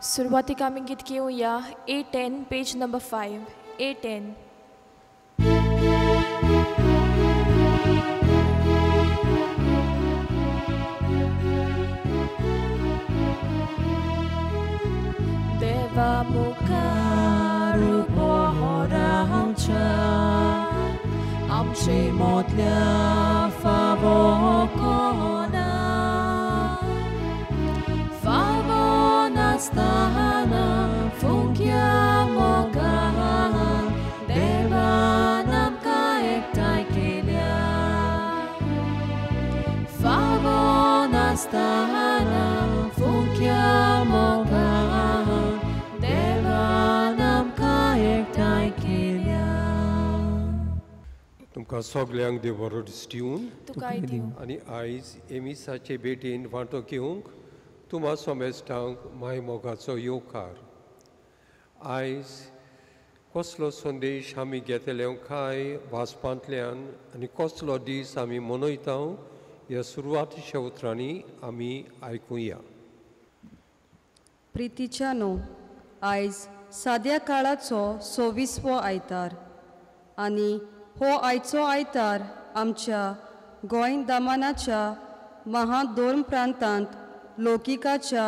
सुरुवातीक आमी गीत घेवया A10 page number 5 A10. Deva mukaru pohora amche modlia favokona favona stana funkiamo gahan deva nam kaektai kelia favona stana funkiamo gahan deva nam kaektai kelia. तुमकां सगल्यांक देव बरो दिसतीवन तुकाय दिवं. आनी आयज एमिसाचे भेटेन वांटो घेवंक तुम्हा सोमेस्तांक माय मोगाचो येवकार. आयज कसलो संदेश आमी घेतले काय वाचपांतल्यान आनी कसलो दीस आमी मनयता ह्या सुरवातीच्या उतरांनी आमी आयकुया. प्रितीच्यानो, आयज साद्या काळाचो 26वो आयतार आनी हो आयचो आयतार आमच्या गोंय दामानाच्या महादोर्म प्रांतांत लौकिकाच्या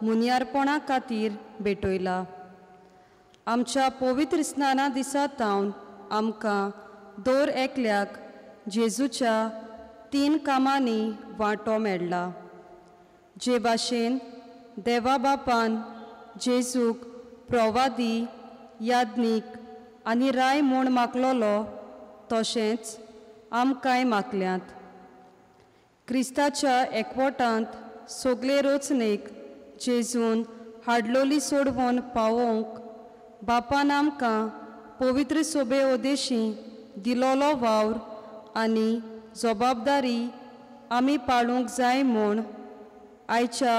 मुनियारपणा खातीर भेटयला. आमच्या पवित्र स्नाना दिसा तावन आमकां दर एकल्याक जेजूच्या 3 कामांनी वांटो मेळ्ळा. जे भाशेन देवा बापान जेजूक प्रवादी, याज्ञीक आनी राय म्हूण मागलोलो तशेंच आमकांय मागल्यांत. क्रिस्ताच्या एकवटांत सगले रचनेक जेजून हाडलोली सोडवून पावोवंक बापान आमकां पवित्र सोबे ओदेशी दिलोलो वावर आनी जबाबदारी आमी पाळूंक जाय म्हूण आयच्या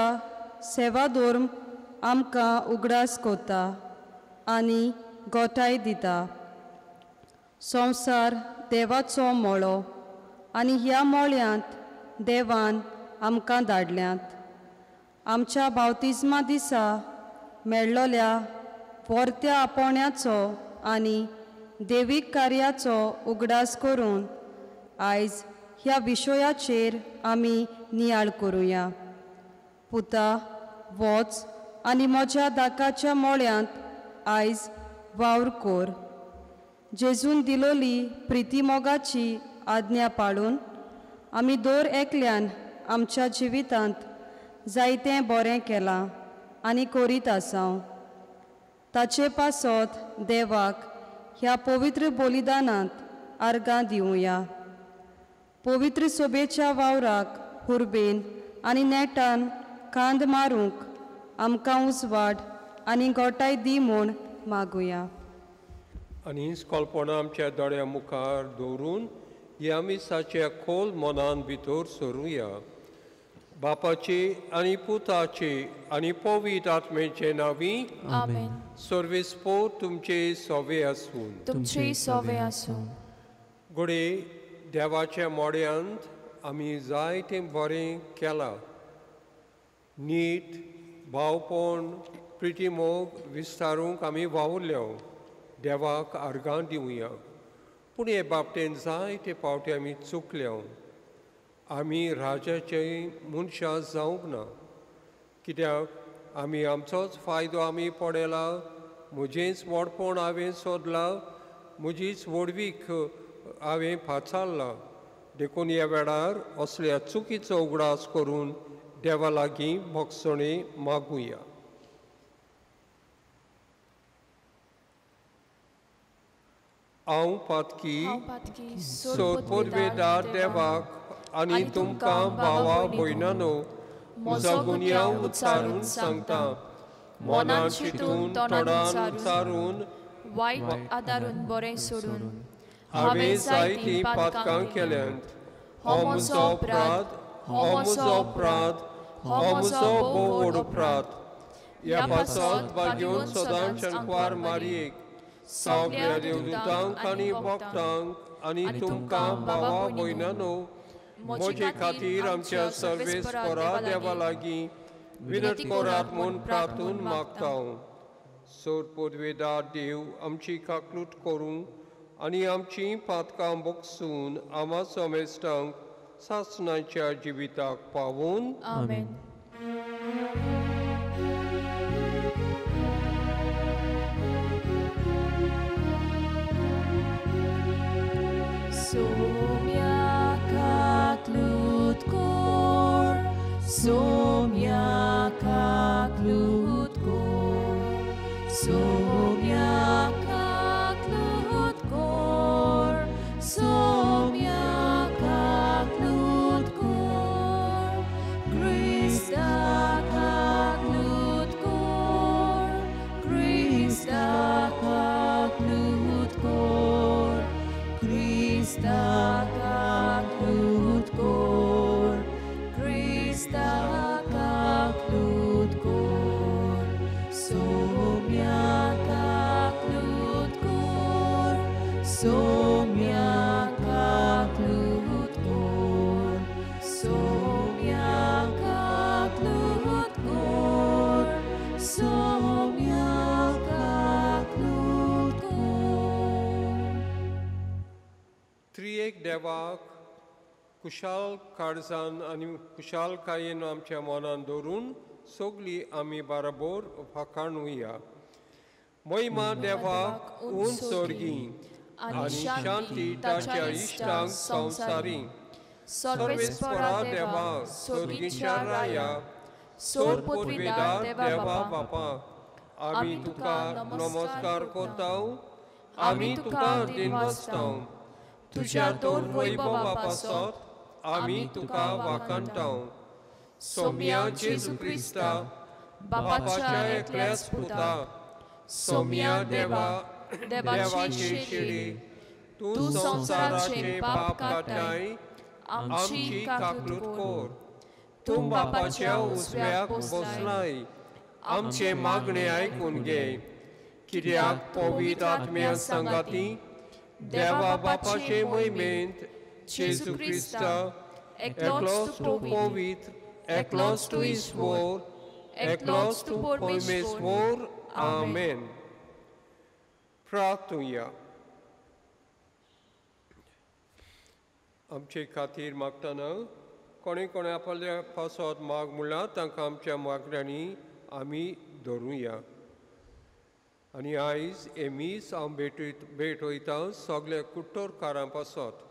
सेवाधोर्म आमकां उगडास कोता आनी गोठाय दिता. संवसार देवाचो मोळो आनी ह्या मोळ्यांत देवान आमकां धाडल्यांत. आमच्या बावतिजमा दिसा मेळ्ळोल्या वर्त्या आपोवण्याचो आनी देवीक कार्याचो उगडास करून आयज ह्या विशयाचेर आमी नियाळ करुया. पुता, वच आनी म्हज्या दाकाच्या मोळ्यांत आयज वावर कोर. जेजून दिलोली प्रिती मोगाची आज्ञा पाळून आमी दर एकल्यान आमच्या जिवितांत जायतें बरें केलां आनी करीत आसां. ताचे पासत देवाक ह्या पवित्र बलिदानांत आर्गां दिवया. पवित्र सोबेच्या वावराक हुर्बेन आनी नेटान कांद मारूंक आमकां उजवाड आनी गोठाय दी म्हूण मागुया. आनी कल्पना आमच्या दोळ्या मुखार दवरून ह्या मिसाच्या खोल मनान भितर सरुया. बापाचे आनी पुताचे आनी पवित्र आत्मेचे नांवी आमेन. सर्वेस्पोर तुमचे सोवे आसूं. तुमचे सोवे आसूं. घोडे देवाच्या मोड्यांत आमी जायतें बरें केलां. नीट भावपण प्रिती मोग विस्तारूंक आमी वावुरल्यो. देवाक आर्गां दिवया. पूण हे बाबतींत जायते फावटी आमी चुकल्यो. आमी राजाचे मनशां जावंक ना. कित्याक आमी आमचोच फायदो आमी पडयला. म्हजेंच व्हडपण हांवें सोदलां. म्हजीच व्हडवीक हांवें पाचारला. देखून ह्या वेळार असल्या चुकीचो उगडास करून देवा लागीं मोगसणे मागुया. हांव पातकी सोदपोरवेदार देवाक आनी तुमकां भावा भयणानो म्हजो गुन्यांव उच्चारून सांगता. मनान चिंतून तोंडान उच्चारून वायट आदारून बरें सोडून हांवें जायतीं पातकां केल्यांत. हो म्हजो अपराध, हो म्हजो अपराध, हो म्हजो भोव व्हड अपराध. ह्या पासत बागेवन सदांच शंकवार मारयेक सगळ्या देवदूतांक आनी भक्तांक आनी तुमकां भावा भयणानो म्हजे खातीर आमच्या सर्वेस्परा देवा लागीं विनत कोरात म्हूण प्रार्थून मागता सोर पदवेदार देव आमची काकलूट करूं आनी आमची पातकां बोगसून आमा समेस्तांक सासणाच्या जिविताक पावून आमेन. Somia kaklut kor, somia kaklut kor, somia kaklut kor, somia kaklut kor, Krista kaklut kor, Krista kaklut kor, Krista kaklut kor, Krista kaklut kor, somia kaklut kor, somia kaklut kor, somia kaklut kor, somia kaklut kor. त्रिएक देवाक कुशाल काळजान आनी कुशालकायेन आमच्या मनान दवरून सगळीं आमी बरोबर फकाणुया. महिमा देवाक उंच सोर्गी आनी शांती ताच्या इश्टांक संवसारी. सर्वेस्परा देवा सोर्गीच्या राया सोर पदवेदार देवा बापा आमी तुका नमस्कार करतां आमी तुका दिनवसतां तुज्या दोर वैभवा पासत आमी तुका वाखाणटां. सोम्या जेजू क्रिस्ता बापाच्या एकल्याच पुता सोम्या देवा देवाचे शेळी तूं संवसाराचे पाप काडटाय आमची काकलूट कोर. तूं बापाच्या उजव्याक बसलाय आमचे मागणे आयकून घे. कित्याक पवित्र आत्म्या सांगाती देवा बापाचे महिमेंत जेजू क्रिस्ता एकलोच तूं पवित्र एकलोच तूं ईश्वर एकलोच तूं परमेश्वर. आमेन. प्रार्थुया. आमचे खातीर मागतना कोणे आपल्या पासत माग म्हणला तांकां आमच्या मागण्यांनी आमी धरूया. आनी आयज एमीस हांव भेटयता सगळे कुट्टोरकारां पासत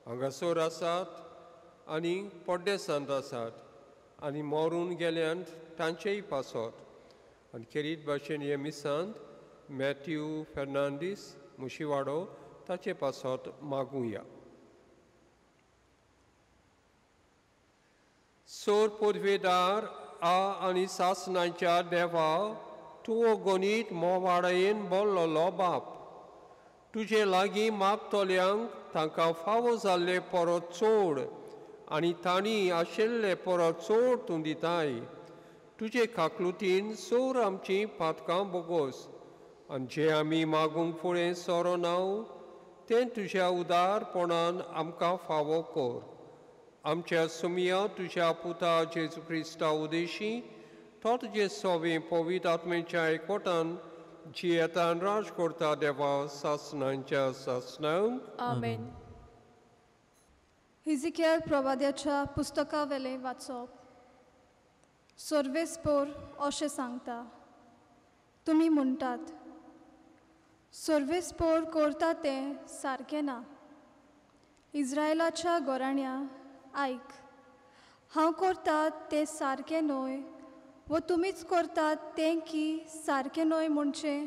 हांगासर आसात आनी पड्डेसांत आसात आनी मरून गेल्यांत तांचेय पासत. आनी खेरीत भाशेन हे मिसांत मॅथ्यू फेर्नांदीस मुशीवाडो ताचे पासत मागुया. सोर पदवेदार आनी सासणाच्या देवा तूं गणीत मोवाडयेन बोल्लोलो बाप. तुजे लागीं मागतोल्यांक तांकां फावो जाल्ले परत चोड आनी तांणी आशिल्ले परत चोड तूं दिताय. तुजे काकलुतीन सोर आमची पातकां बोगोस आनी जे आमी मागूंक फुडें सोरो नाव तें तुज्या उदारपणान आमकां फावो कर. आमच्या सुमिया तुज्या पुता जेजू क्रिस्ता उदेशी तो तुजे सोबे पवित्र आत्मेच्या एकवटान जी येतान राज करता देवा सासणांच्या सासणांक. आमेन. हिजिकेल प्रवाद्याच्या पुस्तका वेले वाचप. सर्वेस्पोर अशें सांगता. तुमी म्हणटात सर्वेस्पोर करता तें सारकें ना. इस्रायलाच्या गोराण्या आयक. हांव करता तें सारकें न्हय वो तुमीच करतात तें की सारकें न्हय म्हणचें.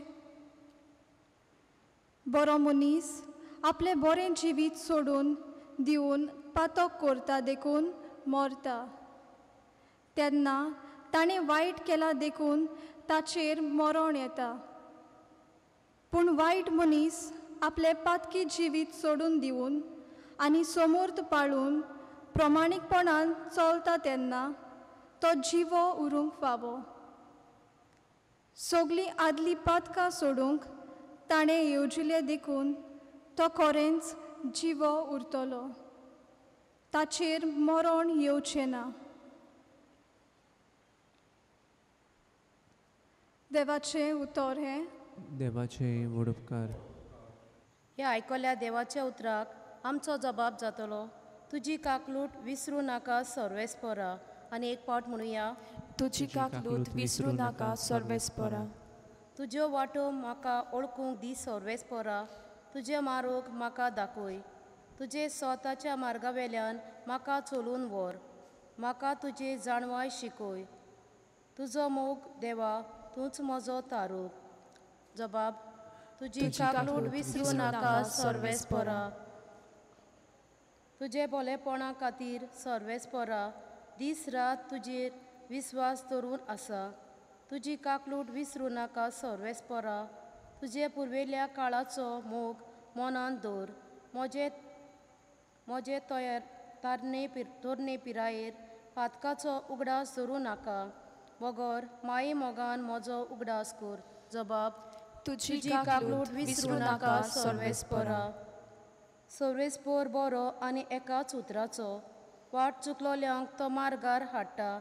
बरो मनीस आपलें बरें जिवीत सोडून दिवन पातक करता देखून मरता. तेन्ना ताणें वायट केलां देखून ताचेर मरण येता. पूण वायट मनीस आपलें पातकी जिवीत सोडून दिवन आनी समोर्त पाळून प्रमाणीकपणान चलता तेन्ना तो जिवो उरूंक फावो. सगलीं आदलीं पातकां सोडूंक ताणें येवजिल्लें देखून तो खरेंच जिवो उरतलो. ताचेर मरण येवचें ना. देवाचें उतर हें देवाचे व्हड उपकार. हे आयकल्या देवाच्या उतराक आमचो जबाब जातलो. तुजी काकलूट विसरूं नाका सर्वेस्परा. आनी एक पावट म्हणुया. तुजी काकलूत विसरूं नाका सर्वेस्परा. तुज्यो वाटो म्हाका ओळखूंक दी सर्वेस्परा. तुजे मार्ग म्हाका दाखय. तुजे स्वताच्या मार्गावेल्यान म्हाका चलून व्हर. म्हाका तुजे जाणवाय शिकय. तुजो मोग देवा तूंच म्हजो तारूक. जबाब. तुजी काकलूट विसरूं नाका सर्वेस्परा. तुजे भलेपणा खातीर सर्वेस्परा. दीस रात तुजेर विस्वास दवरून आसा. तुजी काकलूट विसरूं नाका सर्वेस्परा. तुजे पुर्वेल्या काळाचो मोग मनांत दवर. म्हजे तोरणे पिरायेर पातकाचो उगडास दवरूं नाका. बगर माये मोगान म्हजो उगडास कर. जबाब. तुजी काकलूट विसरूं नाका सर्वेस्परा. सर्वेस्पर बरो आनी एकाच उतराचो. वाट चुकलोल्यांक तो मार्गार हाडटा.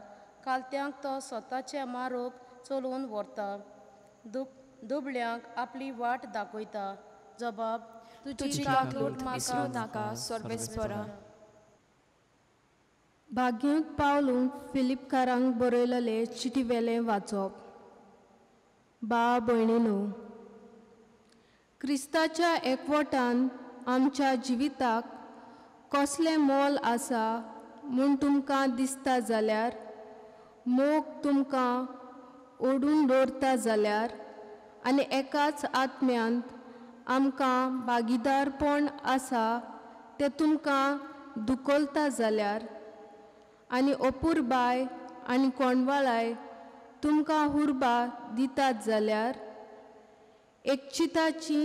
कालत्यांक तो स्वताचे मार्ग चलून व्हरता. दुबळ्यांक आपली वाट दाखयता. जबाब. तुजी काकलूट विसरूं नाका सर्वेस्परा. भाग्यांत पावलून फिलिपकारांक बरयलेले चिटीवेलें वाचप. भाव भयणीनो, क्रिस्ताच्या एकवटान आमच्या जिविताक कसलें मोल आसा म्हूण तुमकां दिसता जाल्यार, मोग तुमकां ओडून दवरता जाल्यार, आनी एकाच आत्म्यांत आमकां भागीदारपण आसा तें तुमकां दुखोलता जाल्यार, आनी अपुरबाय आनी कोणवाळाय तुमकां हुर्बा दितात जाल्यार, एकचिताची,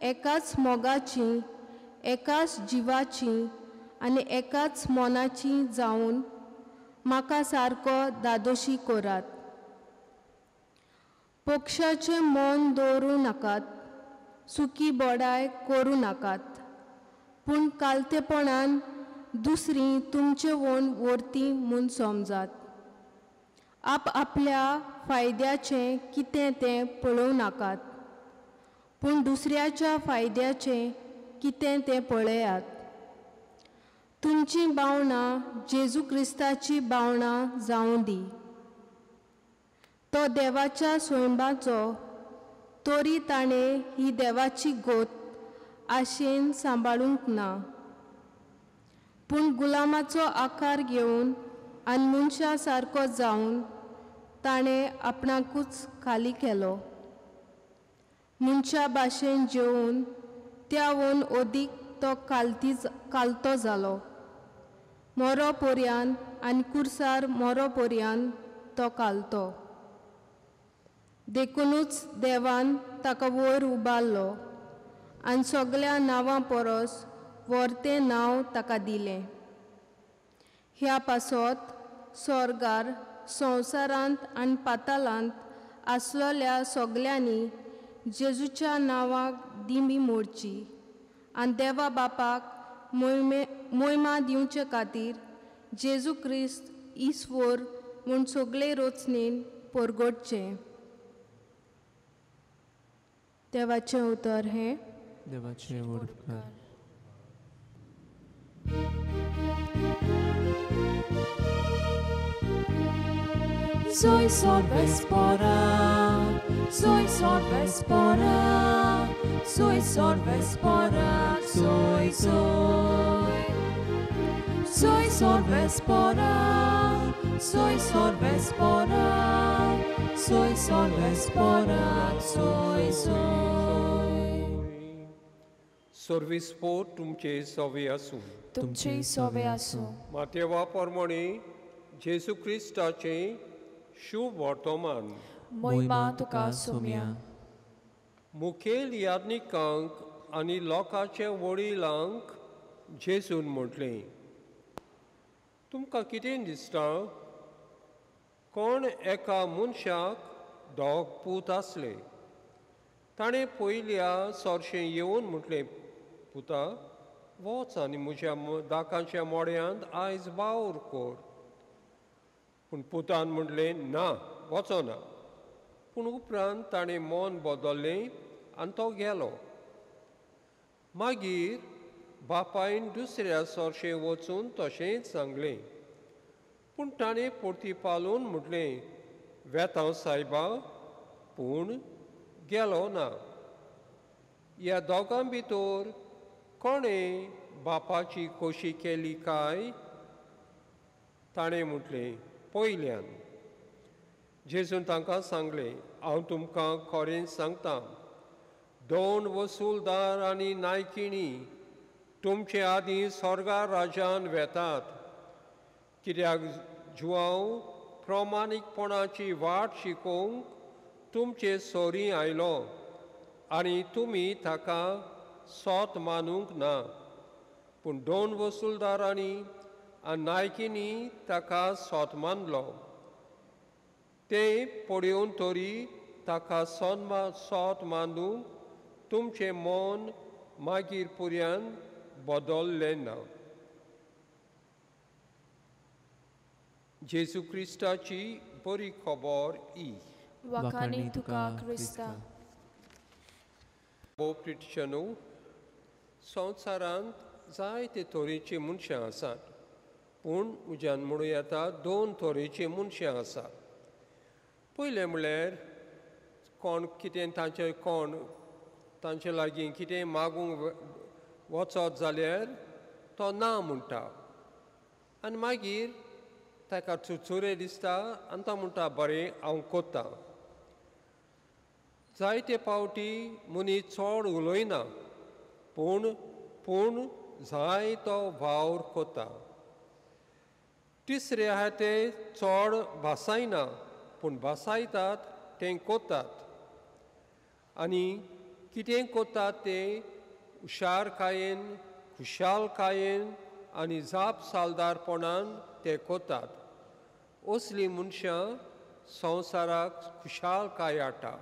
एकाच मोगाची, एकाच जिवाची आनी एकाच मोनाची जावन म्हाका सारको दादोशी करात. पक्षाचें मन दवरूं नाकात, सुकी बोडाय करूं नाकात, पूण कालतेपणान दुसरीं तुमचे वोन व्हरती म्हूण समजात. आपल्या फायद्याचें कितें तें पळोवं नाकात, पूण दुसऱ्याच्या फायद्याचें कितें तें पळयात. तुमची भावना जेजू क्रिस्ताची भावना जावं दी. तो देवाच्या स्वयंभाचो, तरी ताणें ही देवाची गोत आशेन सांबाळूंक ना, पूण गुलामाचो आकार घेवन आनी मनशा सारको जावन ताणें आपणाकूच खाली केलो. मनशा भाशेन जेवन त्या वन ओदीक तो कालतो जालो. मोरो पर्यान आनी कुर्सार मोरो पर्यान तो कालतो. देखूनच देवान ताका वयर उबारलो आनी सगळ्या नांवां परस व्हरतें नांव ताका दिलें. ह्या पासत स्वर्गार, संवसारांत आनी पातालांत आसलोल्या सगल्यांनी जेजूच्या नांवाक दिमी मोडची आनी देवा बापाक मोहिमा दिवचे खातीर जेजू क्रिस्त ईश्वर म्हूण सगळे रचनेन परगडचें. देवाचें उतर हें. देवाचे व्हड उपकार. Soy sorvespora, soy sorvespora, soy sorvespora, soy. Soy sorvespora, soy sorvespora, soy sorvespora, soy. सर्विस्पोर तुमचे सवे आसूं. तुमचे सवे आसूं. मातेवा पोरमोणी जेजू क्रिस्ताचें शुभ वर्तमान. मोहिमा तुका सोम्या. मुखेल याज्ञिकांक आनी लोकांच्या वडिलांक जेजून म्हटलें, तुमकां कितें दिसता? कोण एका मनशाक दोग पूत आसले. ताणें पयल्या सोरशें येवन म्हटलें, पुता वच आनी म्हज्या दाकांच्या मोड्यांत आयज वावर कर. पूण पुतान म्हटलें, ना, वचो ना. पूण उपरांत ताणें मन बदललें आनी तो गेलो. मागीर बापायन दुसऱ्या सोर्शें वचून तशेंच सांगलें. पूण ताणें परती पालून म्हटलें, वेतां सायबा, पूण गेलो ना. ह्या दोगां भितर कोणें बापाची खोशी केली काय? ताणें म्हटलें, पयल्यान. जेजून तांकां सांगलें, हांव तुमकां खरें सांगतां, 2 वसूलदार आनी नायकिणी तुमचे आदीं स्वर्गा राज्यान वेतात. कित्याक जुवांव प्रमाणीकपणाची वाट शिकोवंक तुमचे सोरी आयलो आनी तुमी ताका सोत मानूंक ना. पूण 2 वसूलदारांनी आनी नायकिनी ताका सोत मानलो. ते पळोवन तरी ताका सोत मानूंक तुमचें मन मागीर पर्यंत बदललें ना. जेजू क्रिस्ताची बरी खबर ही. वखाणी तुका क्रिस्ता. भोव प्रिटिशनू, संवसारांत जायते तरेची मनशां आसात. पूण उज्यान म्हणूं येता 2 तरेची मनशां आसात. पयलें म्हणल्यार कोण कितें तांचे लागीं कितें मागूंक वचत जाल्यार तो ना म्हणटा. आनी मागीर ताका चुचुरें दिसता आनी तो म्हणटा, बरें हांव कोत्तां. जायते फावटी मनीस चड उलयना, पूण जाय तो वावर कोता. तिसरे आहा ते चड भासायना, पूण भासायतात तें कोतात. आनी कितें कोतात तें हुशारकायेन, खुशालकायेन आनी जाप सालदारपणान ते कोतात. असलीं मनशां संवसाराक खुशालकाय हाडटा.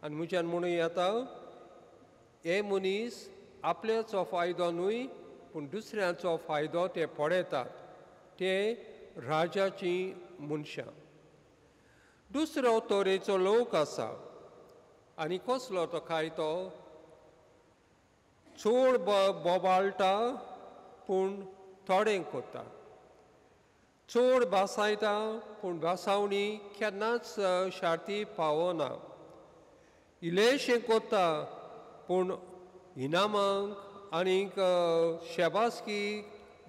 आनी म्हज्यान म्हणूं येता, हे मनीस आपल्याचो फायदो न्हय, पूण दुसऱ्यांचो फायदो ते पळयतात. ते राजाचीं मनशां. दुसरो तरेचो लोक आसा. आनी कसलो तो काय तो चड बोबाळटा, पूण थोडें कोता. चड भासायता, पूण भासावणी केन्नाच शार्ती पावना. इल्लेशें कोता, पूण इनामांक आनीक शेबासकी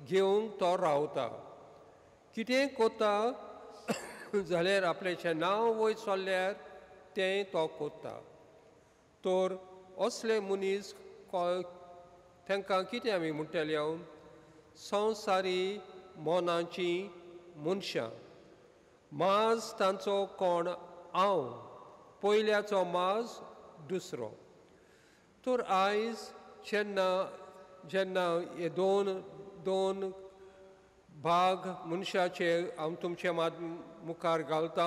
घेवंक तो रावता. कितें कोता जाल्यार आपलेचें नांव वयर सरल्यार तें तो कोता. तर असले मनीस तांकां कितें आमी म्हणटले हांव, संवसारी मोनाची मनशां. माज तांचो कोण हांव, पयल्याचो माज दुसरो. तर आयज जेन्ना हे दोन भाग मनशाचे हांव तुमचे मुखार घालता,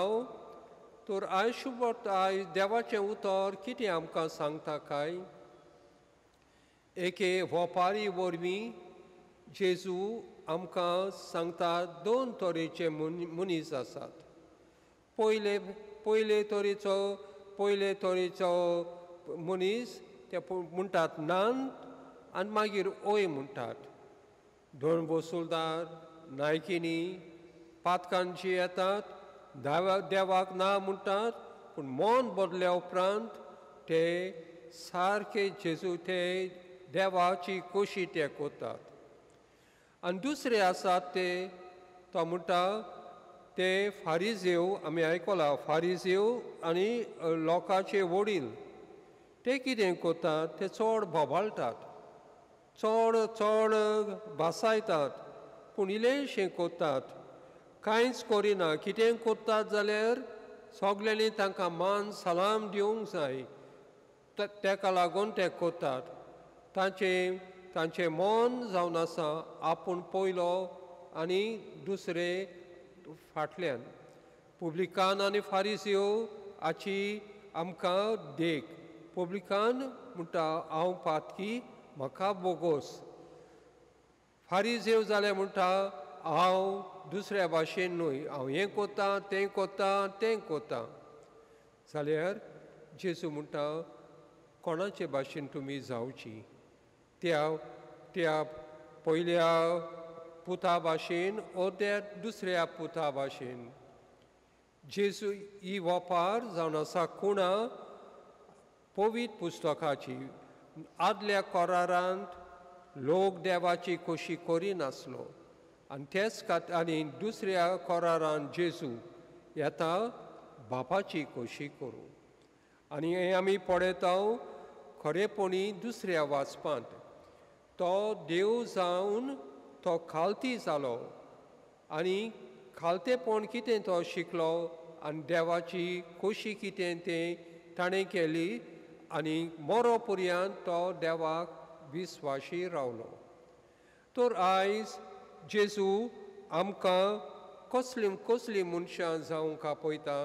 तर आयज देवाचें उतर कितें आमकां सांगता काय? एके व्हपारी वरवीं जेजू आमकां सांगता 2 तरेचे मनीस आसात. पयले तरेचो मनीस ते म्हणटात नान आनी मागीर ओय म्हणटात. 2 वसूलदार, नायकिनी पातकांची येतात, देवाक ना म्हणटात, पूण मन बदल्या उपरांत ते सारके जेजू ते देवाची खोशी ते कोतात. आनी दुसरे आसात ते तो म्हणटा ते फारिजेव. आमी आयकलां फारिजेव आनी लोकांचे वडील. ते कितें कोतात, ते चड बोबाळटात, चड भासायतात, पूण इल्लेशें कोतात, कांयच करिना. कितें कोतात जाल्यार सगल्यांनी तांकां मान सलाम दिवंक जाय, तेका लागून ते कोतात. तांचें मन जावन आसा आपूण पयलो आनी दुसरे फाटल्यान. पुब्लिकान आनी फारिजेव हाची आमकां देख. पुब्लिकान म्हणटा हांव पातकी, म्हाका बोगोस. फारिजेव जाल्यार म्हणटा हांव दुसऱ्या भाशेन न्हय, हांव हें कोत्तां तें कोत्तां तें कोत्तां. जाल्यार जेजू म्हणटा कोणाचे भाशेन तुमी जावची त्या पयल्या पुता भाशेन ओ त्या दुसऱ्या पुता भाशेन. जेजू ही वपार जावन आसा कुणा पवित्र पुस्तकाची. आदल्या कोरारांत लोक देवाची खोशी करिनासलो आनी तेच आनी दुसऱ्या कोरारांत जेजू येता बापाची खोशी करूं. आनी हें आमी पळयता खरेपणी दुसऱ्या वाचपांत. तो देव जावन तो खालती जालो आनी खालतेपण कितें तो शिकलो आनी देवाची खोशी कितें तें ताणें केली आनी मरो पर्यंत तो देवाक विस्वाशी रावलो. तर आयज जेजू आमकां कसलीं मनशां जावंक आपयता.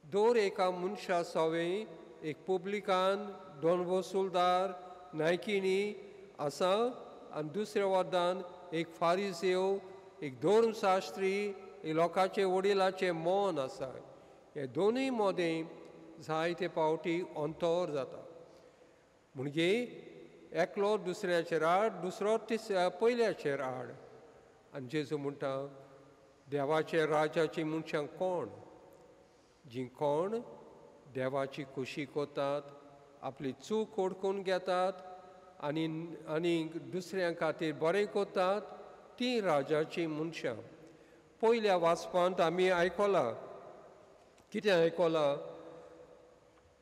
दर एका मनशा सवें एक पुब्लिकान, दोन वसूलदार, नायकिनी आसा आनी दुसऱ्या वदान एक फारिसेव, एक धर्मशास्त्री, एक लोकांचे वडिलाचे मन आसा. हे दोनूय मदें जायते पावटी अंतर जाता. म्हणजे एकलो दुसऱ्याचेर आड, दुसरो पयल्याचेर आड. आनी जेजू म्हणटा देवाचे राजाची मनशां कोण? जीं कोण देवाची खोशी करतात, आपली चूक ओळखून घेतात आनी दुसऱ्यां खातीर बरें करतात, तीं राजाची मनशां. पयल्या वाचपांत आमी आयकलां, कितें आयकलां?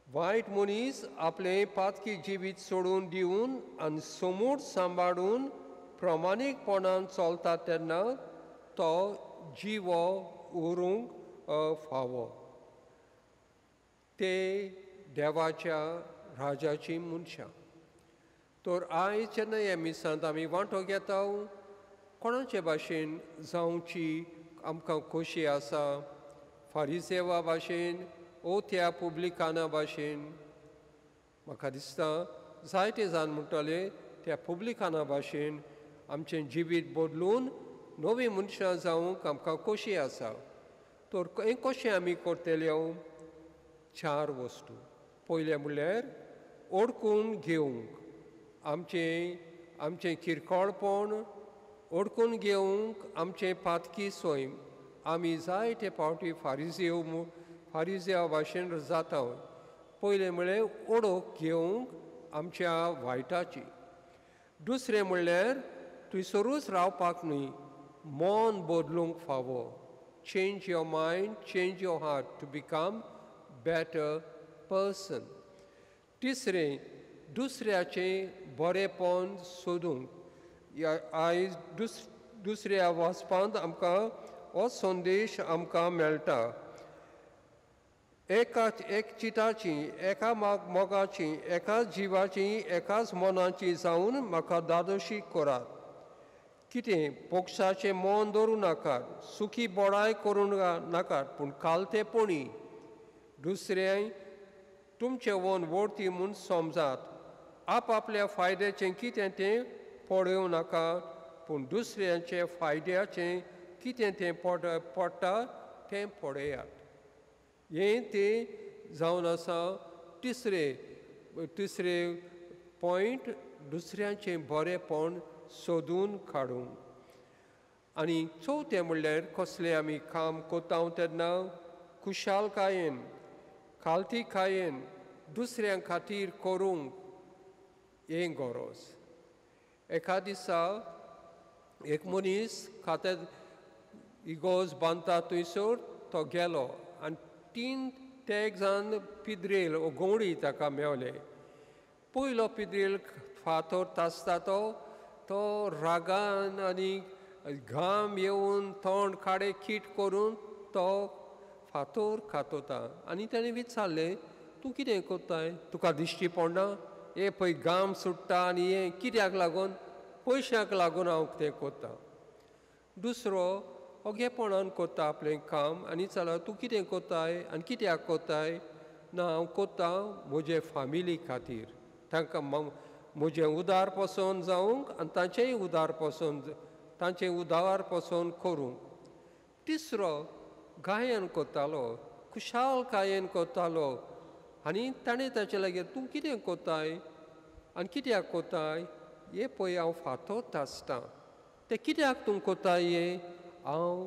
वायट मनीस आपलें पातकी जिवीत सोडून दिवन आनी समूट सांबाळून प्रमाणीकपणान चलता तेन्ना तो जिवो उरूंक फावो. ते देवाच्या राजाची मनशां. तर आयज जेन्ना ह्या मिसांत आमी वांटो घेता कोणाचे भाशेन जावची आमकां खोशी आसा? फारिसेवा भाशेन ओ त्या पुब्लिकाना भाशेन? म्हाका दिसता जायते जाण म्हणटले त्या पुब्लिकाना भाशेन आमचें जिवीत बदलून नवी मनशां जावंक आमकां खोशी आसा. तर हें कशें आमी करतले? 4 वस्तू. पयलें म्हणल्यार ओळखून घेवंक. आमचें किरकोळपण ओळखून घेवंक आमचें पातकी सोय. आमी जायते फावटी फारिसेवा भाशेन जाता. पयलें म्हणल्यार ओळख घेवंक आमच्या वायटाची. दुसरें म्हणल्यार थंयसरूच रावपाक न्ही, मन बदलूंक फावो. Change your mind, change your heart to become better person. तिसरें दुसऱ्याचें बरेंपण सोदूंक. आयज दुसऱ्या वाचपांत आमकां हो संदेश आमकां मेळटा. एक चिताची, एका मोगाची, एकाच जिवाची, एकाच मनाची जावन म्हाका दादोशी करात. कितें? पोक्षाचें मन धरूं नाकात, सुखी बोडाय करूं नाकात, पूण कालतेपणी दुसऱ्यां तुमचें वन वरती म्हूण समजात. आपल्या फायद्याचें कितें तें पळोवं नाका, पूण दुसऱ्यांचे फायद्याचें कितें तें पडटा तें पळयात. हें तें जावन आसा तिसरें पॉयंट, दुसऱ्यांचें बरेंपण सोदून काडूंक. आनी चवथें म्हणल्यार कसलें आमी काम कोता तेन्ना खुशालकायेन, खालतीकायेन दुसऱ्यां खातीर करूंक हें गरज. एका दिसा एक मनीस खात्यात इगोज बांदता थंयसर तो गेलो आनी 3 जाण पिद्रेल ओ गवळी ताका मेवले. पयलो पिद्रेल फातर तासता तो रागान आनी घाम येवन तोंड काडे कीट करून तो फातर खातोता. आनी ताणें विचारलें, तूं कितें कोत्ताय? तुका दिश्टी पडना? हे पळय घाम सुट्टा आनी हें कित्याक लागून? पयशांक लागून हांव तें कोत्ता. दुसरो ओगेपणान कोत्ता आपलें काम आनी चला तूं कितें कोत्ताय आनी कित्याक कोत्ताय? ना, हांव कोत्ता म्हजे फामिली खातीर, तांकां म्हजें उदार पसोवन जावंक आनी तांचेंय उदार पसोवन करूंक. तिसरो गायन कोत्तालो, खुशालकायेन कोत्तालो आनी ताणें ताचे लागीं तूं कितें कोत्ताय आनी कित्याक कोत्ताय हे पळय हांव फातोत आसता तें कित्याक तूं कोत्ताय हे हांव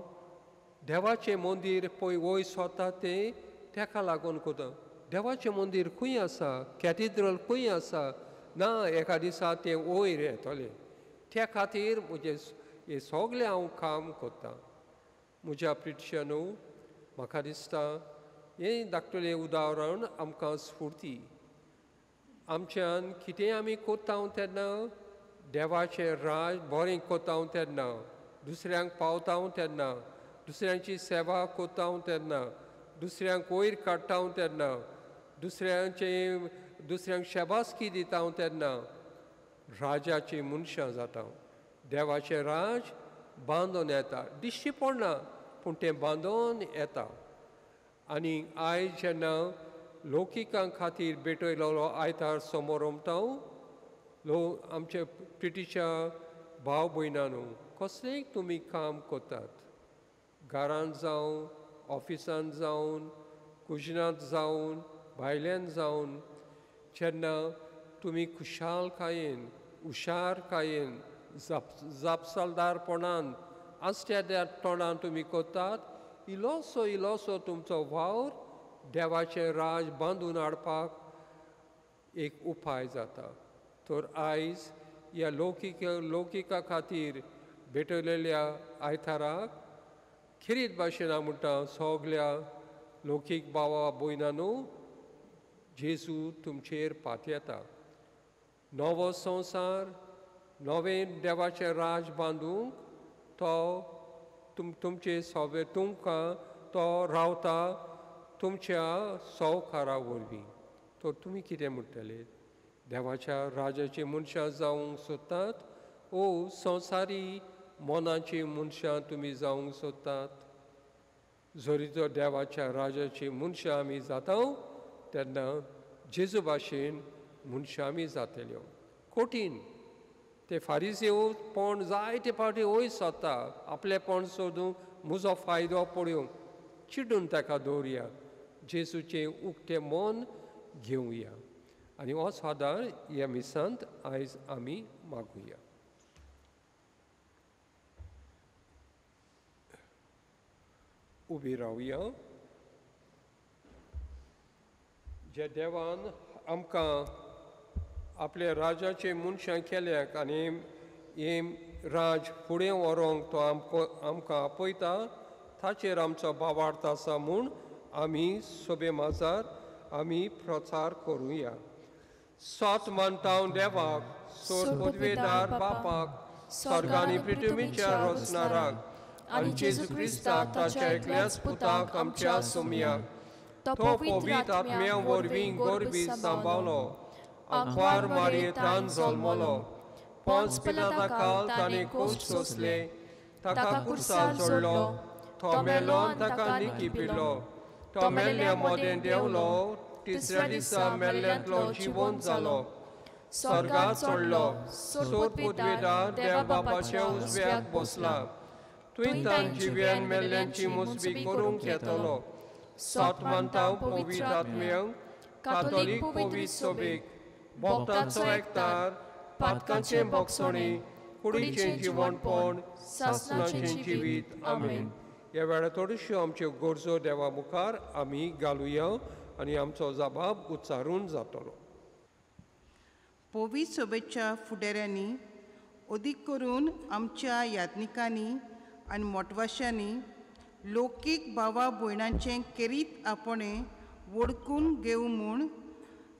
देवाचें मंदीर पळय वय स्वता तें तेका लागून कोता देवाचें मंदीर खंय आसा कॅथिड्रल खंय आसा ना एका दिसा तें वयर येतलें त्या खातीर म्हजें हें सगलें हांव काम कोत्ता म्हज्या प्रिटिशनू म्हाका दिसता हें धाकटुलें उदाहरण आमकां स्फूर्ती आमच्यान कितें आमी कोत्ता तेन्ना देवाचें राज बरें कोत्ता तेन्ना दुसऱ्यांक पावता तेन्ना दुसऱ्यांची सेवा कोत्ता तेन्ना दुसऱ्यांक वयर काडटा तेन्ना दुसऱ्यांक शेबासकी दिता तेन्ना राजाची मनशां जाता देवाचें राज बांदून येता दिश्टी पडना पूण तें बांदून येता आनी आयज जेन्ना लौकिकां खातीर भेटयलो आयतार समोर उमटा आमचे प्रिटीच्या भाव भयणांनो कसलेंय तुमी काम कोतात घरांत जावं ऑफिसांत जावन कुजनांत जावन भायल्यान जावन जेन्ना तुमी खुशालकायेन हुशारकायेन जापसालदारपणान आसत्या तोंडान तुमी कोतात इल्लोसो तुमचो वावर देवाचें राज बांदून हाडपाक एक उपाय जाता तर आयज ह्या लौकिका खातीर भेटयलेल्या आयताराक खिरीत भाशेन हांव म्हणटा सगल्या लौकीक भावा भयणांनो जेजू तुमचेर पातयेता नवो संवसार नवें देवाचें राज बांदूंक तो तुमचे सवे तुमकां तो रावता तुमच्या सवकारा वरवीं तर तुमी कितें म्हणटले देवाच्या राजाची मनशां जावंक सोदतात ओ संवसारी मनाची मनशां तुमी जावंक सोदतात जरी तर देवाच्या राजाची मनशां आमी जाता तेन्ना जेजू भाशेन मनशां आमी जातल्यो कठीण ते फारिसेव पण जायते फावटी वयर सोदता आपलेपण सोदूंक म्हजो फायदो पळोवंक चिडून ताका दवरया जेजूचें उक्तें मन घेवया आनी होच आदार ह्या मिसांत आयज आमी मागुया उबी रावया जे देवान आमकां आपल्या राजाचे मनशां केल्याक आनी हे राज फुडें व्हरूंक तो आमकां आपयता ताचेर आमचो भावार्थ आसा म्हूण आमी सोबे माजार आमी प्रचार करुया सोत मानता देवाक सोर पदवेदार बापाक स्वर्गांनी पृथ्वीच्या रोसणाराक आनी जेजू क्रिस्ताक ताच्या एकल्याच पुताक आमच्या सोमयाक तो पवित्र आत्म्या वरवीं गोरबी सांबाळलो आंकवार मारयेंतल्यान जल्मलो पोंच पिलाता काल ताणें कोश्ट सोंसले ताका कुर्सार चडलो तो मेलो ताका निकी पिलो तो मेल्ल्या मोदें देंवलो तिसऱ्या दिसा मेल्ल्यांतलो जिवंत जालो स्वर्गांत चडलो सोद पदवेदार देवा बापाच्या उजव्याक बसला थंय ताण जिव्यान मेल्ल्यांची मुसबी करूंक येतलो सोत मानता पवित्र आत्म्यांक कातोलीक पवित्र सोबेक भोगतांचो एकतार पातकांचें भोगसणी कुडीचें जिवणपण सासणाचें जिवीत आमेन ह्या वेळार थोड्योश्यो आमच्यो गरजो देवा मुखार आमी घालुया आनी आमचो जबाब उच्चारून जातलो पवित्र सोबेच्या फुडाऱ्यांनी अदीक करून आमच्या यात्निकांनी आनी मोटवाशांनी लौकीक भावा भयणांचें केरीत आपणें वळखून घेवं म्हूण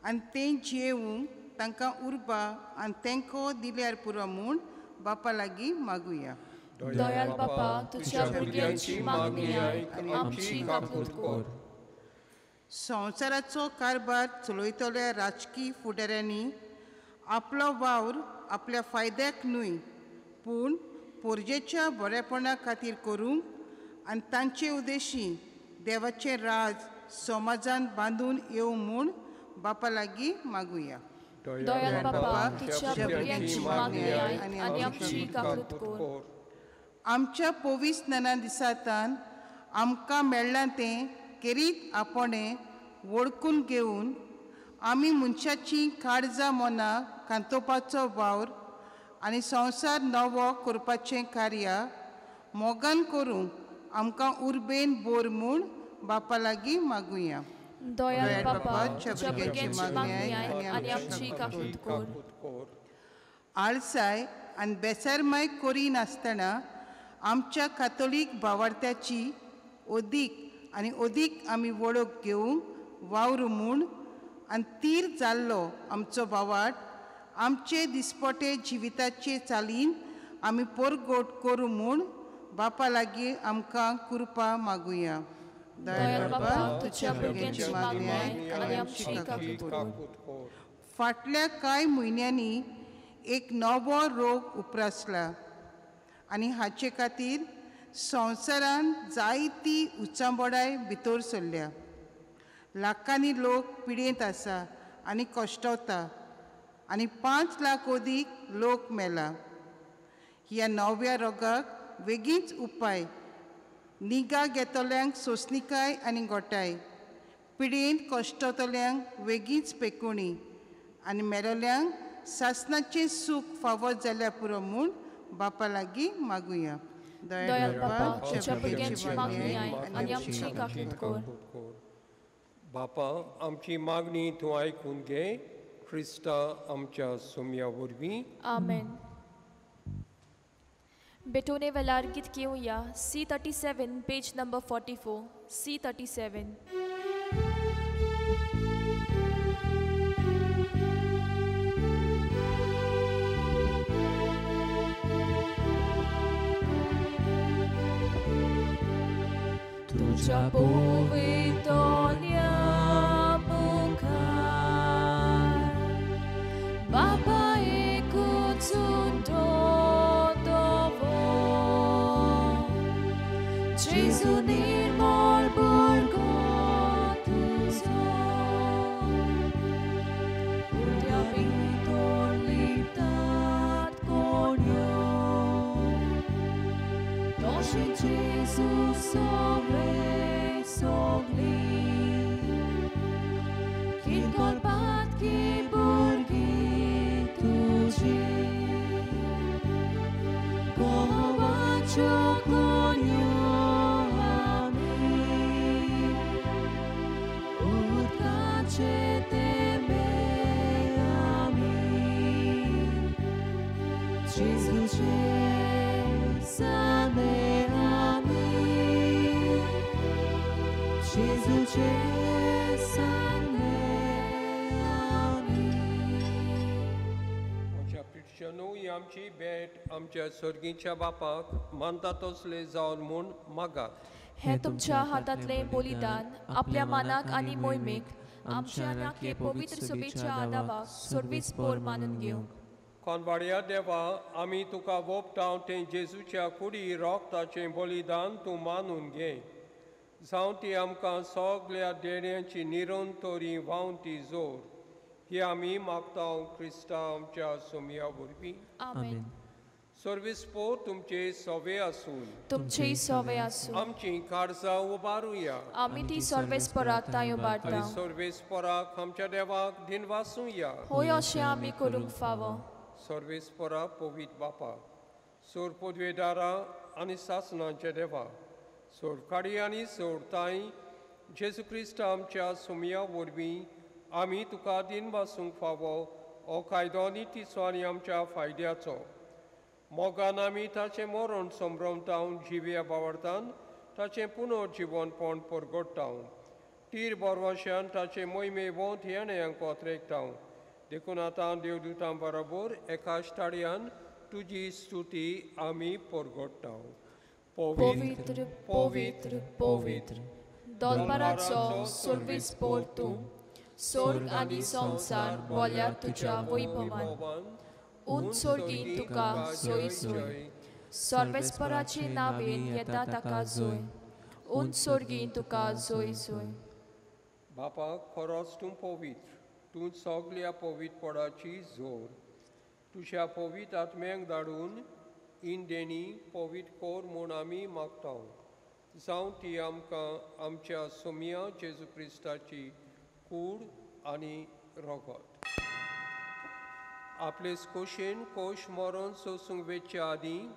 आनी तें जियेवंक तांकां उरपा आनी तेंको दिल्यार पुरो म्हूण बापा लागीं मागुया दयाल बापा तुज्या भुरग्यांची मागणी आयक आमची काकूट कर संवसाराचो कारबार चलयतल्या राजकीय फुडाऱ्यांनी आपलो वावर आपल्या फायद्याक न्हय पूण पोरजेच्या बरेपणा खातीर करूंक आनी तांचे उद्देशी देवाचें राज समाजांत बांदून येवं म्हूण बापा लागीं मागुया दयाल बापा तुज्या भुरग्यांची मागणी आयक आनी आमची काकूट कर आमच्या पवित्र स्नाना दिसांतान आमकां मेळ्ळां तें केरीत आपणे वळखून घेवन आमी मनशाची काळजां मनां कांतोवपाचो वावर आनी संवसार नवो करपाचें कार्य मोगान करूंक आमकां उर्बेन बोर म्हूण बापा लागीं मागुया. दयाळ बापा बापा, तुझ्या भुरग्यांची मागणी आय आनी आमची काकूट कोर. आळसाय आनी बेसारमाय करिनासतना आमच्या कातोलीक भावार्थ्याची अदीक आनी अदीक आमी वळख घेवंक वावर म्हूण आनी तीर जाल्लो आमचो भावार्थ आमचे दिसपटे जिविताचे चालीन आमी परगोट करूं म्हूण बापा लागीं आमकां कृपा मागुया. दयाळ बापा तुझ्या भुरग्यांची मागणी आय आनी आमची काकूट कोर. फाटल्या कांय म्हयन्यांनी एक नवो रोग उप्रासला आनी हाचे खातीर संवसारान जायती उचांबडाय भितर सरल्या. लाखांनी लोक पिडेंत आसा आनी कश्टवता आनी 5 लाख अदीक लोक मेला. ह्या नव्या रोगाक वेगळीच उपाय निगा घेतल्यांक सोंसणिकाय आनी गोठाय, पिडेंत कश्टतल्यांक वेगळीच पेकुणी आनी मेलोल्यांक सासणाचें सूख फावो जाल्यार पुरो म्हूण बापा लागीं मागुया. दयाळ बापा तुझ्या भुरग्यांची मागणी आय आनी आमची काकूट कोर. बापा आमची मागणी तूं आयकून घे. ख्रिस्ता आमच्या सोम्या वरवीं. आमेन. बेटोने वेलार गीत घेवया. C37 page number 44. C37. तुझ्या पोवितोल्या मुखार बापा एकूच Jesu निर्मळ बळगो तुजो उद्या भितर लिपतात कोणयो तशें जेजू सगळे सगळी किरकोळपातकी भुरगीं तुजी घोवाच्यो कोणयो आमची भेट आमच्या स्वर्गीच्या बापाक मानता तसले जावन म्हूण मागात. हे तुमच्या हातांतले बलिदान आपल्या मानाक आनी मोहिमेक आमच्या नाके पवित्र सभेच्या आदावाक सर्वेस्पर मानून घेवंक. कोनवाड्या देवा आमी तुका वोपटाव तें जेजूच्या कुडी रोगताचें बलिदान तूं मानून घे. जावं ती आमकां सगळ्या देण्यांची निरंतरी व्हांवन ती जोर. ही आमी मागता क्रिस्ता आमच्या सोम्या वरवीं. आमेन. सर्वेस्पर तुमचे सवे आसून तुमचे सवे आसूं आमची काळजां उबारुया. आमी ती सर्वेस्पराक तायो बाळटा. सर्वेस्पराक आमच्या देवाक दिन वासूया. होय अशें आमी करूंक फावो. सर्वेस्परा पवित्र बापा, सोर पदवेदारा आनी सासणांचे देवा, सोर काडी आनी सोर ताई जेजू क्रिस्त आमच्या सोम्या वरवीं आमी तुका दिन वासूंक फावो हो कायदो नितीचो आनी आमच्या फायद्याचो. मोगान आमी ताचें मरण संभ्रमतावन जिव्या बावरतान ताचें पुनर्जिवनपण परगडटाव. तीर बरवशान ताचे मोहिमे वोंत येण्याक कोत्रेकताव. देखून आतां देवदूतां बरोबर एकाच ताळयान तुजी स्तुती आमी परगडटाव. पवित्र पवित्र पवित्र दोलबाराचो सर्वेस्पर तूं. स्वर्ग आनी संवसार बोल्यार तुज्या वैभवान. उंच सर्गीं तुका जोय जोय. सर्वेस्पराचे नांवेन येता ताका जोय. उंच सर्गीं तुका जोय जोय. बापा खरोच तूं पवित्र. तूं सगळ्या पवित्रपणाची जोर. तुज्या पवित्र आत्म्याक धाडून इंदेणी पवित्र कोर म्हूण आमी मागता. जावं ती आमकां आमच्या सोमिया जेजू क्रिस्ताची कूड आनी रगत. आपले खोशेन कोश मरण सोसूंक वेचे आदीं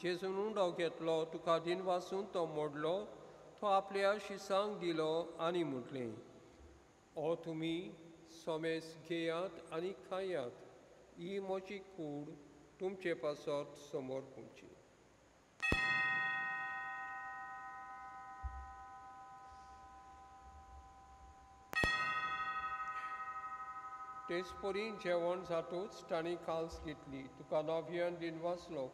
जेजून उंडो घेतलो, तुका दिनवासून तो मोडलो, तो आपल्या शिसांक दिलो आनी म्हटलें, ओ तुमी सोमेस घेयात आनी खायात, ही म्हजी कूड तुमचे पासत समोर तुमची. तेच परी जेवण जातूच तांणी काल्स घेतली, तुका नव्यान दिनवासलो,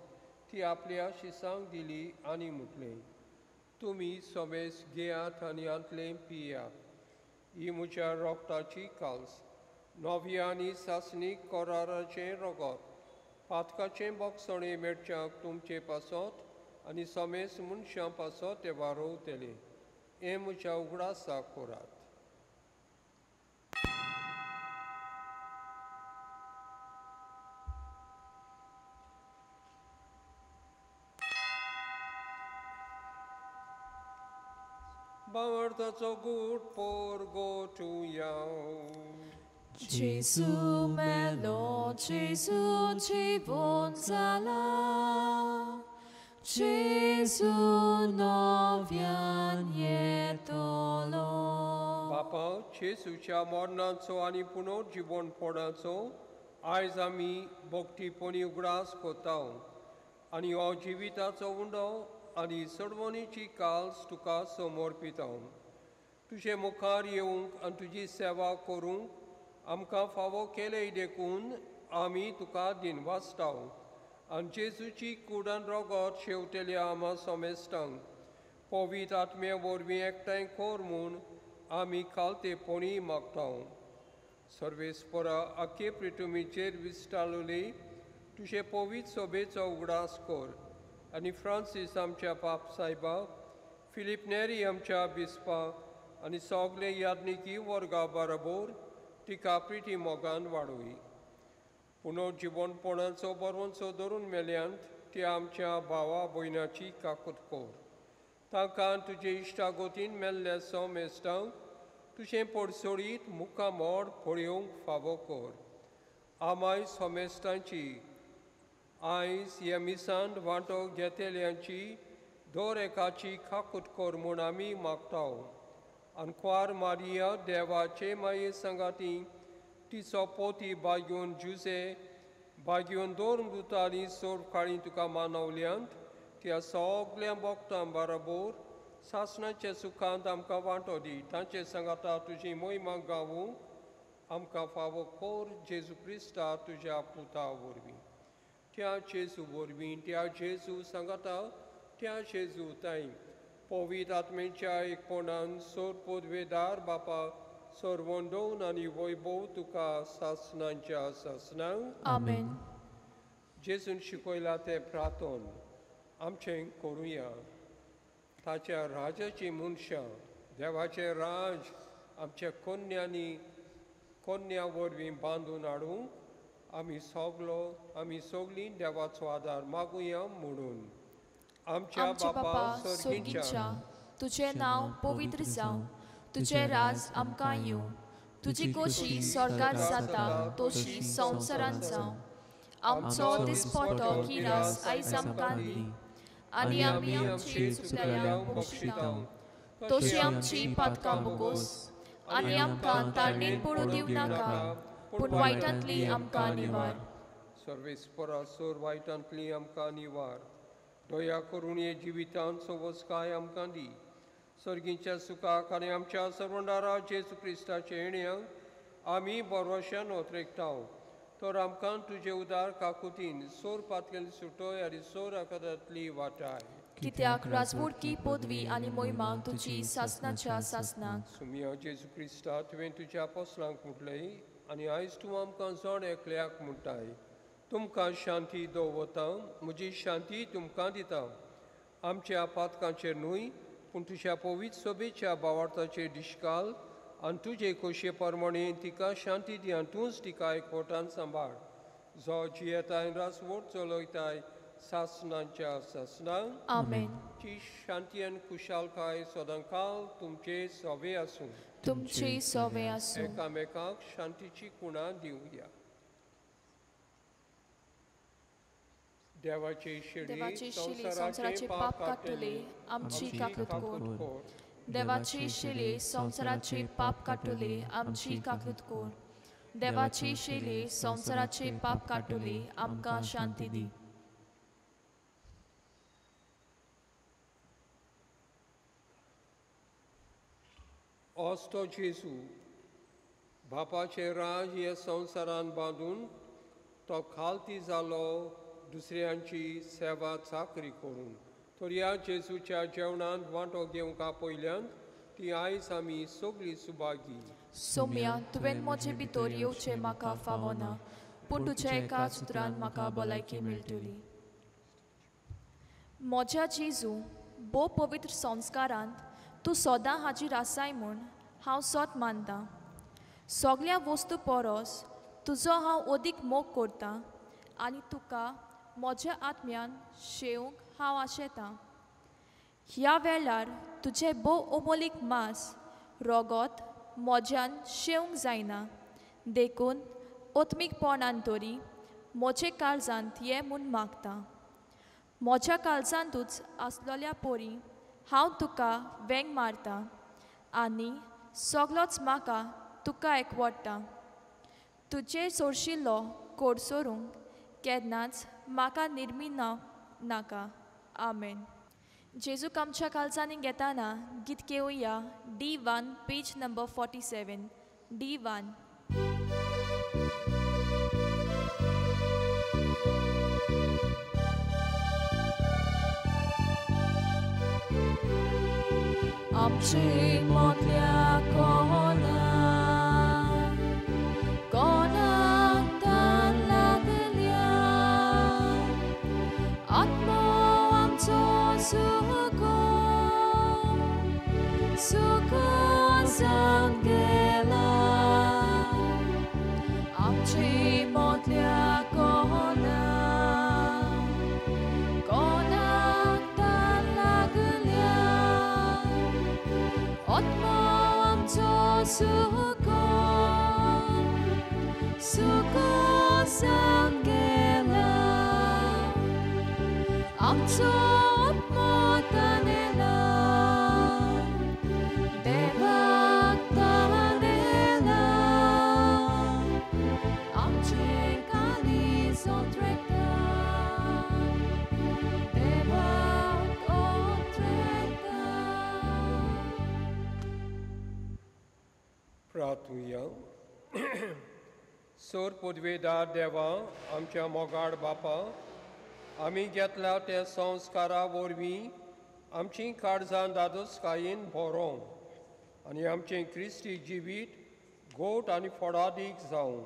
ती आपल्या शिसांक दिली आनी म्हटलें, तुमी सोमेस घेयात आनी आंतलें पियात, ही म्हज्या रोगताची काल्स, नव्या आनी सासणीक कोराराचें रगत, पातकाचें बोगसणें मेडच्याक तुमचे पासत आनी सोमेस मनशां पासत ते वारोवतले, हें म्हज्या उगडासा कोरात. Bawartaco good por go to yao. Gesù melo, Gesù ci vonzala, Gesù nowian jedolo. बापा जेसूच्या मरणाचो आनी पुनर्जीवनपणाचो आयज आमी भक्तीपणी उगडास कोता आनी हो जिविताचो उंडो आनी सडवणीची काल्स तुका समर्पिता. तुजे मुखार येवंक आनी तुजी सेवा करूंक आमकां फावो केले देखून आमी तुका दिनवासता आनी जेजूची कुडान रगत शेवटेल्या आमा सोमेस्तांक पवित्र आत्मे वरवीं एकठांय कोर म्हूण आमी कालतेपणी मागता. सर्वेस्परा आखे प्रितुमीचेर विस्तारलोली तुजे पवित्र सोबेचो उगडास कर आनी फ्रांसीस आमच्या पाप सायबाक, फिलीप नेरी आमच्या बिस्पाक आनी सगले यादनिकी वर्गा बरोबर तिका प्रिती मोगान वाडोय. पुनर्जीवनपणाचो बरोवचो धरून मेल्यांत ते आमच्या भावा भयणाची काकूट कर. तांकां तुजे इश्टागोतीन मेल्ल्या सोमेस्तांक तुजें पडसोडीत मुखामोड पळयोवंक फावो कर. आमाय सोमेस्तांची आयज ह्या मिसांत वांटो घेतल्यांची दर एकाची काकूट कर म्हूण आमी मागता. आनी क्वार मारिया देवाचे माये संगाती तिचो पोती बागेवन जुजे बागेवन दोन दुतांनी सोर काळी तुका मानवल्यांत त्या सगल्या भक्तां बरोबर सासणाच्या सुखांत आमकां वांटो दी. तांचे सांगाता तुजी मोहिमा गावूंक आमकां फावो कर जेजू क्रिस्ता तुज्या पुता वरवीं. त्या जेजू वरवीं त्या जेजू सांगाता त्या जेजू ताई पवित्र आत्मेच्या एकपणान सोर पदवेदार बापा सर्वंडोवन आनी वैभव तुका सासणांच्या सासणांक आमेन. जेजून शिकयला ते प्रार्थन आमचें करुया. ताच्या राजाची मनशां देवाचें राज आमच्या कन्या वरवीं बांदून हाडूंक आमी सगलीं देवाचो आदार मागुया म्हणून. आमच्या बापा सर्गीच्या तुजें नांव पवित्र जावं, तुजें राज आमकां येवं, तुजी खोशी स्वर्गार जाता तशी संवसारांत जावं. आमचो दिसपट्टो किरास आयज आमकां दी आनी आमी आमची चुकल्यांक बक्षिता तशी आमची पातकां बोगोस आनी आमकां तारणेन पडूं दिवं नाका पूण वायटांतली आमकां निवार. सर्वेस्परा सोर वायटांतली आमकां निवार. दया करून हे जिवितांत सवस्काय आमकां दी. सर्गीच्या सुखाक आनी आमच्या सर्वंडारा जेजू क्रिस्ताचे येण्याक आमी बरोवशान ओतरेकता. तर आमकां तुजे उदार काकुतीन सोर पातकेली सुटोय आनी सोर आकारांतली वाटाय. कित्याक राजवडकी पदवी आनी मोहिमा तुजी सासणाच्या सासणाक. सुमिया जेजू क्रिस्ता तुवें तुज्या अपोस्तलांक म्हटलें आनी आयज तूं आमकां जण एकल्याक म्हणटाय. तुमकां शांती दवरता, म्हजी शांती तुमकां दिता. आमच्या पातकांचेर न्हय पूण तुज्या पवित्र सोबेच्या भावार्थाचेर दिश्काल आनी तुजे खोशये प्रमाणे तिका शांती दी आनी तूंच तिका एकवटान सांबाळ. जो जियेताय रासवट चलयताय सासनांच्या सासनांक आमेन. ची शांती आनी कुशालकाय सदांकाळ तुमचे सोबे आसूं. तुमची सोवे आसूं. एकामेकांक शांतीची कुणां दिवया. देवाचे देवाची शिडी शिली संसाराचे पाप काटले आमची काकूत कोर. देवाची शिली संसाराचे पाप काटले आमची काकूत कोर. देवाची शिली संसाराचे पाप काटले आमकां शांती दी. ओस्तो जेजू बापाचे राज हे संवसारान बांदून तो खालती जालो दुसऱ्यांची सेवा चाकरी करून. तर ह्या जेजूच्या जेवणांत वांटो घेवंक पयल्यान ती आयज आमी सगळीं सुभागी. सोम्या तुवें म्हजे भितर येवचें म्हाका फावना, पूण तुज्या एकाच उतरान म्हाका भलायकी मेळटली. म्हज्या जेजू भोव पवित्र संस्कारांत तूं सदां हाजीर आसाय म्हूण हांव सोत मानतां. सगळ्या वस्तू परस तुजो हांव अदीक मोग करतां आनी तुका म्हज्या आत्म्यान शेवंक हांव आशेतां. ह्या वेळार तुजें भोव अमोलीक मास रोगोत म्हज्यान शेवंक जायना, देखून ओत्मीकपणान तरी म्हजे काळजांत ये म्हूण मागतां. म्हज्या काळजांतूच आसलोल्या पोरी हांव तुका वेंग मारतां आनी सगळोच म्हाका तुका एकवडटा. तुजेर सोरशिल्लो कोड सोरूंक केन्नाच म्हाका निर्मिना नाका. आमेन. जेजूक आमच्या काळजांनी घेताना गीत घेवया D1 पेज नंबर 47. D1. आमची मोठल्या कोणाक तान लागल्या, आत्मो आमचो सुख जावन गेला. आमची मोठल्या कोणाक तान लागल्या, आत्मो आमचो सुख जावन गेला. आमचो आत्मो तानेला, देवाक तानेला. आमचे काळीज ओंत्रेता, देवाक ओंत्रेता. प्रार्थुया. सोर पदवेदार देवा, आमच्या मोगाड बापा, आमी घेतल्या त्या संस्कारा वरवीं आमची काळजां दादोसकायेन भरों आनी आमचें क्रिस्ती जिवीत गोड आनी फोडादीक जावं.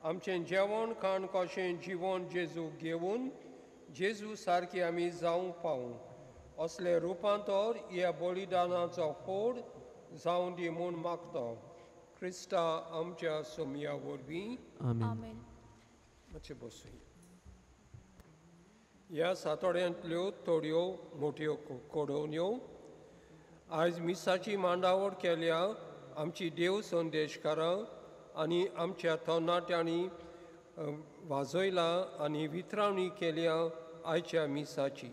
आमचें जेवण खाण कशें जिवन जेजू घेवन जेजू सारकी आमी जावंक पावूं. असले रुपांतर ह्या बलिदानाचो फोड जावन दी म्हूण मागता. क्रिस्ता आमच्या सोम्या वरवीं. आमेन. मातशें बसूया. ह्या सातोड्यांतल्यो थोड्यो मोठ्यो कोडोवण्यो आयज मिसाची मांडावळ केल्या आमची देव संदेशकारां आनी आमच्या तरणाट्यांनी वाजयलां आनी वितरावणी केल्या आयच्या मिसाची.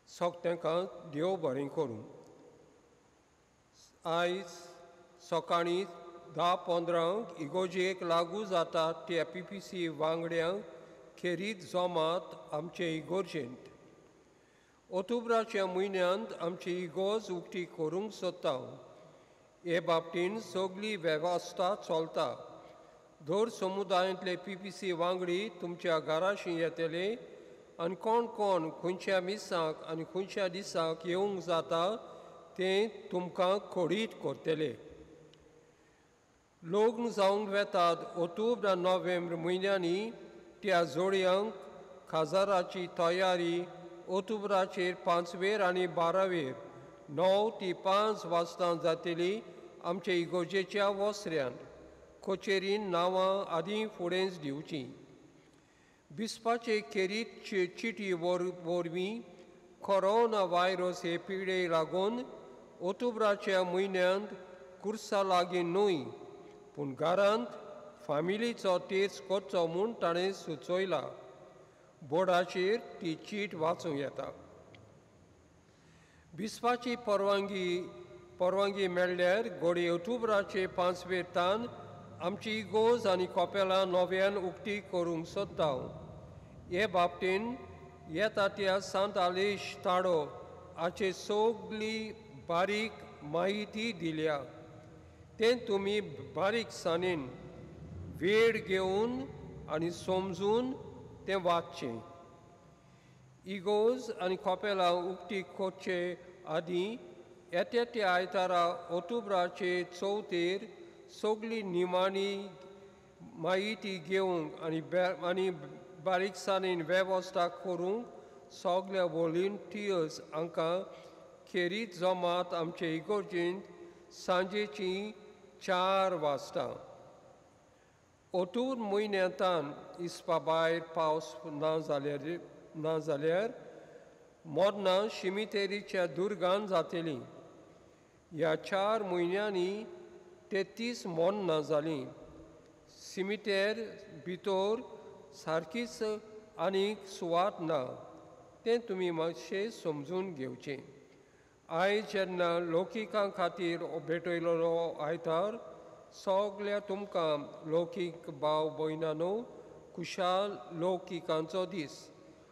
सगळ्यांक देव बरें करूं. आयज सकाळीं 10:15 इगोजेक लागू जातात त्या PPC वांगड्यांक खेरीत जमात आमचे इगोर्जेंत. ऑक्टोबराच्या म्हयन्यांत आमची इगोज उक्ती करूंक सोदता. हे बाबतींत सगळी वेवस्था चलता. दर समुदायांतले PPC वांगडी तुमच्या घराशी येतले आनी कोण कोण खंयच्या मिसाक आनी खंयच्या दिसाक येवंक जाता तें तुमकां खोडीत करतले. लग्न जावंक वेतात ऑक्टोबर आनी नोव्हेंबर म्हयन्यांनी त्या जोडयांक खाजाराची तयारी ऑक्टोबराचेर 5वेर आनी 12वेर 9 ते 5 वाजता जातली आमच्या इगोजेच्या वसऱ्यांत. कोचेरीन नांवां आदीं फुडेंच दिवचीं. विस्पाचे केरीत चिटी वरवीं कोरोना व्हायरस हे पिडे लागून ऑक्टोबराच्या म्हयन्यांत कुर्सा लागीं न्हय पूण घरांत फामिलीचो तेच करचो म्हूण ताणें सुचयला. बोर्डाचेर ती चीट वाचूंक येता. विस्पाची परवानगी मेळ्ळ्यार घोडे ऑक्टोबराचे 5वें तान आमची इगोज आनी कॉपेलां नव्यान उक्ती करूंक सोदता. हे बाबतींत येता त्या सांत आलेश ताडो हाचे सगळी बारीक माहिती दिल्या. तें तुमी बारीकसाणेन वेळ घेवन आनी समजून तें वाचचें. इगोज आनी कॉपेलां उक्ती करचे आदीं येत्या त्या आयतारा ऑक्टोबराचे 4थेर सगळी निमाणी माहिती घेवंक आनी बारीकसाणेन वेवस्था करूंक सगळ्या व्हॉलंटियर्स हांकां खेरीत जमात आमचे इगोर्जेंत सांजेची 4 वाजता. ऑक्टोबर म्हयन्यांतान इसपा भायर पावस ना जाल्यार मोडना शिमितेरीच्या दुर्गान जातलीं. ह्या 4 म्हयन्यांनी 33 मोडना जालीं. सिमितेर भितर सारकीच आनीक सुवात ना तें तुमी मातशें समजून घेवचें. आयज जेन्ना लौकिकां खातीर भेटयलो आयतार सगळ्या तुमकां लौकीक भाव भयणांनो खुशाल लौकिकांचो दीस.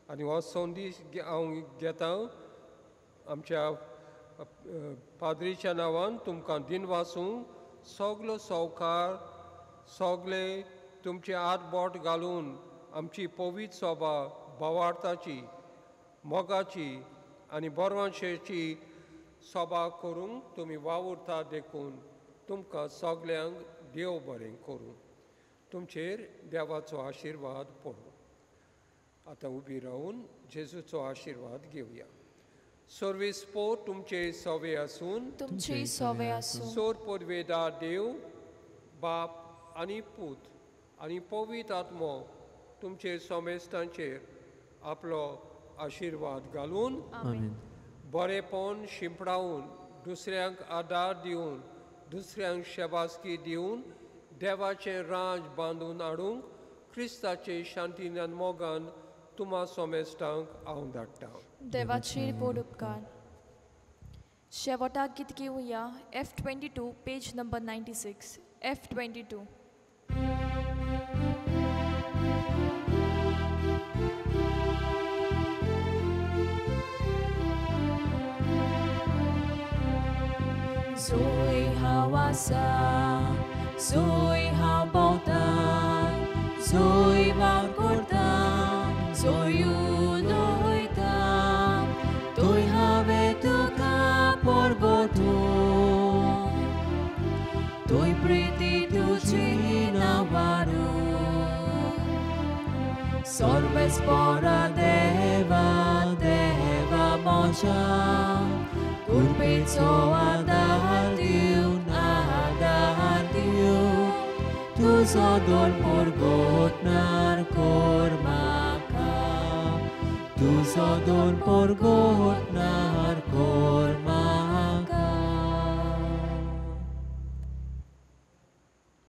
आनी हो संदेश हांव घेता आमच्या पाद्रीच्या नांवान तुमकां दिन वाचूंक. सगलो सवकार सगळे तुमचे आटबोट घालून आमची पवित्र सभा भावार्थाची मोगाची आनी बरवांशेची सभा करूंक तुमी वावुरता देखून तुमकां सगल्यांक देव बरें करूं. तुमचेर देवाचो आशिर्वाद पडूं. आतां उबी रावन जेजूचो आशिर्वाद घेवया. सर्वेस्पो तुमचे सवे आसून तुमचे सवे आसूं. सोर पदवेदार देव बाप आनी पूत आनी पवित्र आत्मो तुमचे समेस्तांचेर आपलो आशिर्वाद घालून बरेपण शिंपडावन दुसऱ्यांक आदार दिवन दुसऱ्यांक शेबासकी दिवन देवाचें राज बांदून हाडूंक क्रिस्ताचे शांतीन मोगान तुमा समेस्तांक हांव धाडटा. देवाचेर व्हड उपकार. शेवटाक गीत घेवया F22 page number 96. F22. Zoi hawasa, zoi habautan, zoi bagordan, zoi unoitan, toi have tuka porgoton, toi priti tuci navaru, sorves pora deva, deva moja, Urpezo adar diu, tu zodor porgot nar kormaka, tu zodor porgot nar kormaka.